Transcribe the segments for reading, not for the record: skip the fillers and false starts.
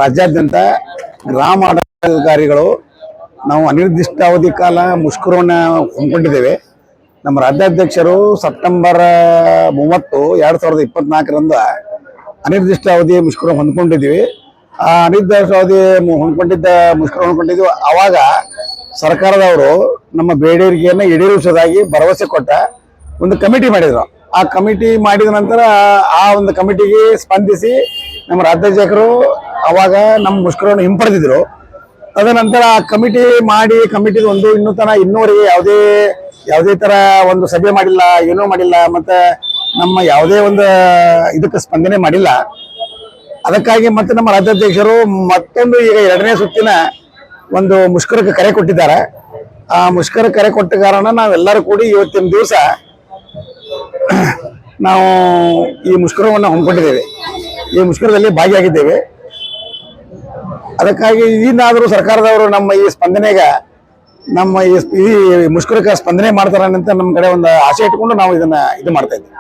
ರಾಜ್ಯಾದ್ಯಂತ ಗ್ರಾಮ ಆಡಳಿತಾಧಿಕಾರಿಗಳು ನಾವು ಅನಿರ್ದಿಷ್ಟಾವಧಿ ಕಾಲ ಮುಷ್ಕರವನ್ನು ಹಮ್ಮಿಕೊಂಡಿದ್ದೇವೆ. ನಮ್ಮ ರಾಜ್ಯಾಧ್ಯಕ್ಷರು ಸೆಪ್ಟೆಂಬರ್ 30, 2024ರಂದು ಅನಿರ್ದಿಷ್ಟಾವಧಿ ಮುಷ್ಕರ ಹೊಂದ್ಕೊಂಡಿದ್ದೀವಿ. ಆ ಅನಿರ್ದಿಷ್ಟಾವಧಿ ಹೊಂದ್ಕೊಂಡಿದ್ದೀವಿ. ಆವಾಗ ಸರ್ಕಾರದವರು ನಮ್ಮ ಬೇಡಿಕೆಯನ್ನು ಈಡೇರಿಸುವುದಾಗಿ ಭರವಸೆ ಕೊಟ್ಟ ಒಂದು ಕಮಿಟಿ ಮಾಡಿದ್ರು. ಆ ಕಮಿಟಿ ಮಾಡಿದ ನಂತರ ಆ ಒಂದು ಕಮಿಟಿಗೆ ಸ್ಪಂದಿಸಿ ನಮ್ಮ ರಾಜ್ಯಾಧ್ಯಕ್ಷರು ಅವಾಗ ನಮ್ಮ ಮುಷ್ಕರವನ್ನು ಹಿಂಪಡೆದಿದ್ರು. ತದನಂತರ ಆ ಕಮಿಟಿ ಮಾಡಿ ಇನ್ನೂವರೆಗೆ ಯಾವುದೇ ತರ ಒಂದು ಸಭೆ ಮಾಡಿಲ್ಲ, ಏನೂ ಮಾಡಿಲ್ಲ, ಮತ್ತೆ ನಮ್ಮ ಯಾವುದೇ ಒಂದು ಇದಕ್ಕೆ ಸ್ಪಂದನೆ ಮಾಡಿಲ್ಲ. ಅದಕ್ಕಾಗಿ ಮತ್ತೆ ನಮ್ಮ ರಾಜ್ಯಾಧ್ಯಕ್ಷರು ಮತ್ತೊಂದು ಈಗ 2ನೇ ಸುತ್ತಿನ ಒಂದು ಮುಷ್ಕರಕ್ಕೆ ಕರೆ ಕೊಟ್ಟಿದ್ದಾರೆ. ಆ ಮುಷ್ಕರ ಕರೆ ಕೊಟ್ಟ ಕಾರಣ ನಾವೆಲ್ಲರೂ ಕೂಡಿ ಇವತ್ತಿನ ದಿವಸ ನಾವು ಈ ಮುಷ್ಕರವನ್ನು ಹಮ್ಮಿಕೊಂಡಿದ್ದೇವೆ. ಈ ಮುಷ್ಕರದಲ್ಲಿ ಭಾಗಿಯಾಗಿದ್ದೇವೆ. ಅದಕ್ಕಾಗಿ ಇನ್ನಾದರೂ ಸರ್ಕಾರದವರು ನಮ್ಮ ಈ ಸ್ಪಂದನೆಗೆ ನಮ್ಮ ಈ ಮುಷ್ಕರಕ್ಕೆ ಸ್ಪಂದನೆ ಮಾಡ್ತಾರ ಅಂತ ನಮ್ಮ ಕಡೆ ಒಂದು ಆಸೆ ಇಟ್ಕೊಂಡು ನಾವು ಇದು ಮಾಡ್ತಾ ಇದ್ದೀವಿ.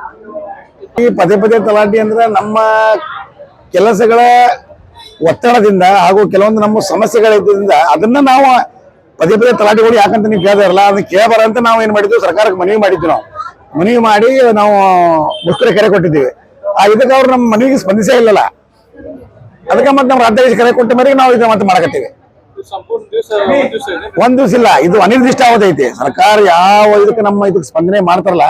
ಈ ಪದೇ ತಲಾಟಿ ಅಂದ್ರೆ ನಮ್ಮ ಕೆಲಸಗಳ ಒತ್ತಡದಿಂದ ಹಾಗೂ ಕೆಲವೊಂದು ನಮ್ಮ ಸಮಸ್ಯೆಗಳಿದ್ದರಿಂದ ಅದನ್ನ ನಾವು ಪದೇ ತಲಾಟಿಗಳು ಯಾಕಂತ ನೀವು ಕೇಳಿದಾರಲ್ಲ, ಅದನ್ನ ಕೇಳಬಾರ ಅಂತ ನಾವು ಏನ್ ಮಾಡಿದ್ವಿ, ಸರ್ಕಾರಕ್ಕೆ ಮನವಿ ಮಾಡಿದ್ವಿ. ಮನವಿ ಮಾಡಿ ನಾವು ಮುಷ್ಕರ ಕರೆ ಕೊಟ್ಟಿದ್ದೀವಿ. ಇದಕ್ಕೆ ಅವ್ರು ನಮ್ಮ ಮನವಿಗೆ ಸ್ಪಂದಿಸೇ ಇಲ್ಲಲ್ಲ. ಅದಕ್ಕೆ ಮತ್ತೆ ನಮ್ಮ ರಾಜ್ಯಾಧ್ಯಕ್ಷ ಕರೆ ಕೊಟ್ಟ ಮೇಲೆ ನಾವು ಇದನ್ನ ಮತ್ತೆ ಮಾಡಕತ್ತೀವಿ. ಒಂದ್ ದಿವಸ ಇಲ್ಲ, ಇದು ಅನಿರ್ದಿಷ್ಟಾವಧಿ ಐತಿ. ಸರ್ಕಾರ ಯಾವ ಇದಕ್ಕೆ ಸ್ಪಂದನೆ ಮಾಡ್ತಾರಲ್ಲ